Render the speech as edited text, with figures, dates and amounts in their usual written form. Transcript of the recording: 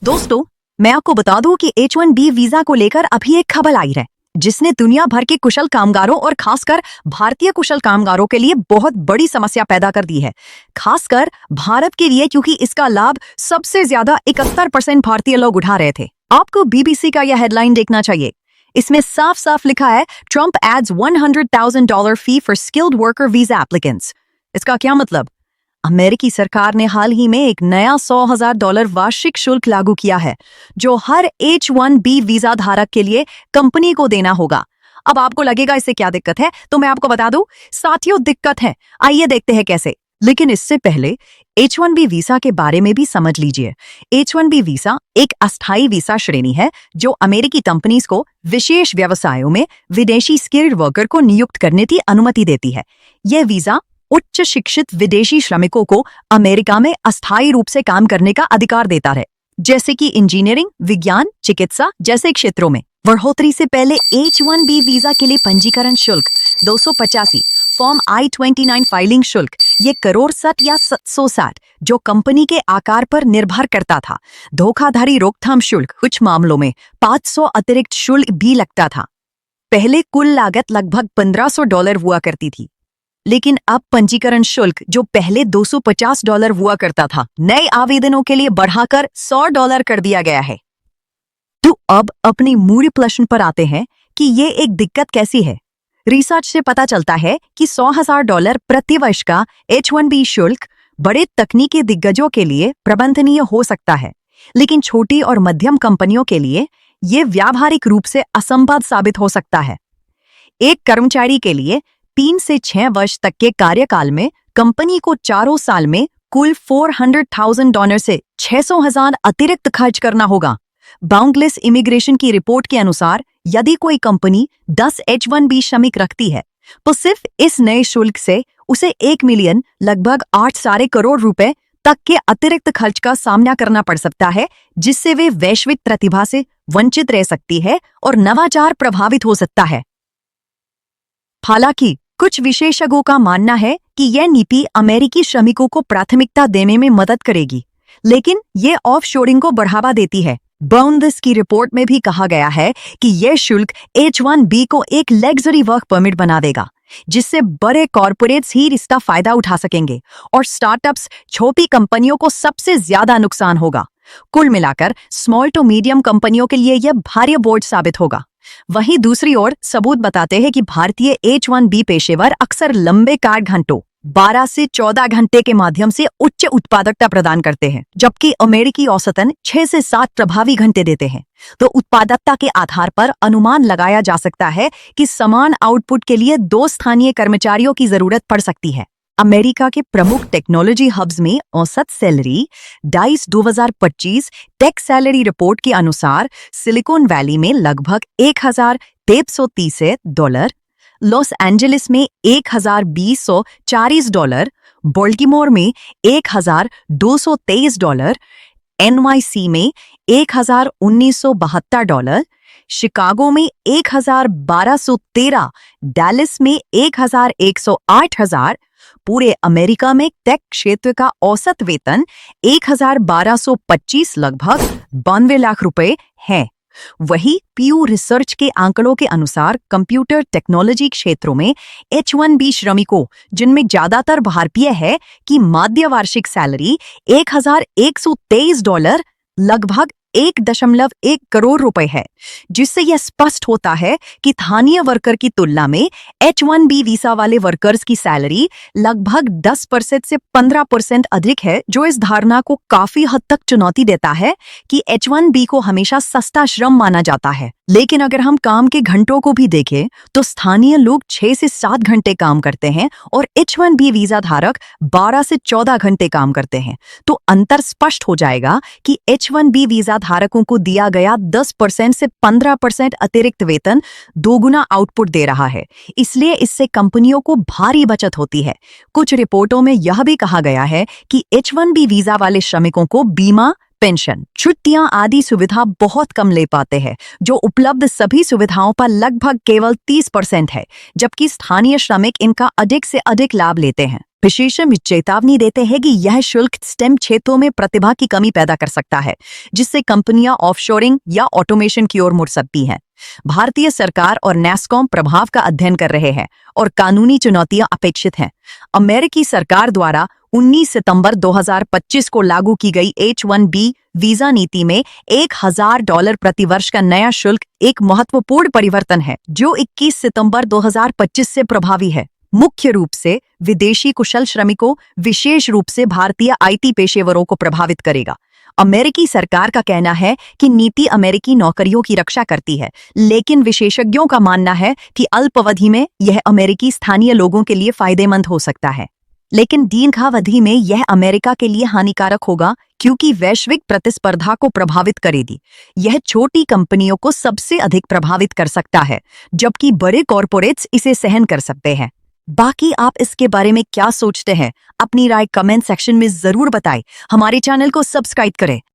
दोस्तों, मैं आपको बता दूं कि H1B वीजा को लेकर अभी एक खबर आई है जिसने दुनिया भर के कुशल कामगारों और खासकर भारतीय कुशल कामगारों के लिए बहुत बड़ी समस्या पैदा कर दी है। खासकर भारत के लिए, क्योंकि इसका लाभ सबसे ज्यादा 71% भारतीय लोग उठा रहे थे। आपको BBC का यह हेडलाइन देखना चाहिए। इसमें साफ साफ लिखा है, Trump adds $100,000 fee for skilled worker visa applicants. इसका क्या मतलब? अमेरिकी सरकार ने हाल ही में एक नया $100,000 वार्षिक शुल्क लागू किया है जो हर H1B वीजा धारक के लिए कंपनी को देना होगा। अब आपको लगेगा इससे क्या दिक्कत है, तो मैं आपको बता दूं, साथियों दिक्कत है। आइए देखते हैं कैसे। लेकिन इससे पहले H1B वीसा के बारे में भी समझ लीजिए। H1B वीसा एक अस्थायी वीसा श्रेणी है जो अमेरिकी कंपनीज को विशेष व्यवसायों में विदेशी स्किल्ड वर्कर को नियुक्त करने की अनुमति देती है। यह वीजा उच्च शिक्षित विदेशी श्रमिकों को अमेरिका में अस्थायी रूप से काम करने का अधिकार देता है, जैसे कि इंजीनियरिंग, विज्ञान, चिकित्सा जैसे क्षेत्रों में। बढ़ोतरी से पहले H1B वीजा के लिए पंजीकरण शुल्क 285, फॉर्म I-29 फाइलिंग शुल्क ये करोड़ 60 या 760 जो कंपनी के आकार पर निर्भर करता था। धोखाधड़ी रोकथाम शुल्क कुछ मामलों में 500 अतिरिक्त शुल्क भी लगता था। पहले कुल लागत लगभग $1500 हुआ करती थी, लेकिन अब पंजीकरण शुल्क जो पहले $250 हुआ करता था, नए आवेदनों के लिए बढ़ाकर $100 कर दिया गया है। तो अब अपनी मूल प्रश्न पर आते हैं कि ये एक दिक्कत कैसी है। रिसर्च से पता चलता है कि $100,000 प्रति वर्ष का H1B शुल्क बड़े तकनीकी दिग्गजों के लिए प्रबंधनीय हो सकता है, लेकिन छोटी और मध्यम कंपनियों के लिए ये व्यावहारिक रूप से असंभव साबित हो सकता है। एक कर्मचारी के लिए 3 से 6 वर्ष तक के कार्यकाल में कंपनी को चारों साल में कुल $400,000 से $600,000 अतिरिक्त खर्च करना होगा। बाउंडलेस इमिग्रेशन की रिपोर्ट के अनुसार यदि कोई कंपनी 10 H1B श्रमिक रखती है तो सिर्फ इस नए शुल्क से उसे 1 मिलियन लगभग 8 साढ़े करोड़ रुपए तक के अतिरिक्त खर्च का सामना करना पड़ सकता है, जिससे वे वैश्विक प्रतिभा से वंचित रह सकती है और नवाचार प्रभावित हो सकता है। हालांकि कुछ विशेषज्ञों का मानना है कि यह नीति अमेरिकी श्रमिकों को प्राथमिकता देने में मदद करेगी, लेकिन यह ऑफशोरिंग को बढ़ावा देती है। बाउंडलेस की रिपोर्ट में भी कहा गया है कि यह शुल्क H1B को एक लग्जरी वर्क परमिट बना देगा, जिससे बड़े कॉर्पोरेट्स ही इसका फायदा उठा सकेंगे और स्टार्टअप्स, छोटी कंपनियों को सबसे ज्यादा नुकसान होगा। कुल मिलाकर स्मॉल टू मीडियम कंपनियों के लिए यह भारी बोझ साबित होगा। वहीं दूसरी ओर सबूत बताते हैं कि भारतीय H1B पेशेवर अक्सर लंबे कार्य घंटों 12 से 14 घंटे के माध्यम से उच्च उत्पादकता प्रदान करते हैं, जबकि अमेरिकी औसतन 6 से 7 प्रभावी घंटे देते हैं। तो उत्पादकता के आधार पर अनुमान लगाया जा सकता है कि समान आउटपुट के लिए 2 स्थानीय कर्मचारियों की जरूरत पड़ सकती है। अमेरिका के प्रमुख टेक्नोलॉजी हब्स में औसत salary Dice 2025 tech salary report के अनुसार सिलिकॉन वैली में लगभग $1,330, लॉस एंजलिस में $1,240, बल्टीमोर में $1,223, NYC में $1,972, शिकागो में $1,1213, डैलस में $1,108। पूरे अमेरिका में टेक क्षेत्र का औसत वेतन 1,1225 लगभग 92 लाख रुपए है। वही पीयू रिसर्च के आंकड़ों के अनुसार कंप्यूटर टेक्नोलॉजी क्षेत्रों में H1B श्रमिकों, जिनमें ज्यादातर भारतीय है, की माध्य वार्षिक सैलरी $1,123 लगभग 1.1 करोड़ रुपए है, जिससे यह स्पष्ट होता है कि स्थानीय वर्कर की तुलना में H1B वीसा वाले वर्कर्स की सैलरी लगभग 10% से 15% अधिक है, जो इस धारणा को काफी हद तक चुनौती देता है कि H1B को हमेशा सस्ता श्रम माना जाता है। लेकिन अगर हम काम के घंटों को भी देखें तो स्थानीय लोग 6 से 7 घंटे काम करते हैं और H1B वीजा धारक 12 से 14 घंटे काम करते हैं। तो अंतर स्पष्ट हो जाएगा कि H1B वीजा धारकों को दिया गया 10% से 15% अतिरिक्त वेतन दोगुना आउटपुट दे रहा है, इसलिए इससे कंपनियों को भारी बचत होती है। कुछ रिपोर्टों में यह भी कहा गया है कि H1B वीजा वाले श्रमिकों को बीमा, पेंशन, छुट्टियां आदि सुविधा बहुत कम ले पाते हैं, जो उपलब्ध सभी सुविधाओं पर लगभग केवल 30% है, जबकि स्थानीय श्रमिक इनका अधिक से अधिक लाभ लेते हैं। विशेषज्ञ चेतावनी देते हैं कि यह शुल्क स्टेम क्षेत्रों में प्रतिभा की कमी पैदा कर सकता है, जिससे कंपनियां ऑफशोरिंग या ऑटोमेशन की ओर मुड़ सकती हैं। भारतीय सरकार और नेस्कॉम प्रभाव का अध्ययन कर रहे हैं और कानूनी चुनौतियां अपेक्षित हैं। अमेरिकी सरकार द्वारा 19 सितंबर 2025 को लागू की गई H-1B वीजा नीति में $1000 प्रति वर्ष का नया शुल्क एक महत्वपूर्ण परिवर्तन है, जो 21 सितंबर 2025 से प्रभावी है। मुख्य रूप से विदेशी कुशल श्रमिकों, विशेष रूप से भारतीय IT पेशेवरों को प्रभावित करेगा। अमेरिकी सरकार का कहना है कि नीति अमेरिकी नौकरियों की रक्षा करती है, लेकिन विशेषज्ञों का मानना है कि अल्पावधि में यह अमेरिकी स्थानीय लोगों के लिए फायदेमंद हो सकता है, लेकिन दीर्घावधि में यह अमेरिका के लिए हानिकारक होगा क्योंकि वैश्विक प्रतिस्पर्धा को प्रभावित करेगी। यह छोटी कंपनियों को सबसे अधिक प्रभावित कर सकता है, जबकि बड़े कॉरपोरेट्स इसे सहन कर सकते हैं। बाकी आप इसके बारे में क्या सोचते हैं? अपनी राय कमेंट सेक्शन में जरूर बताएं। हमारे चैनल को सब्सक्राइब करें।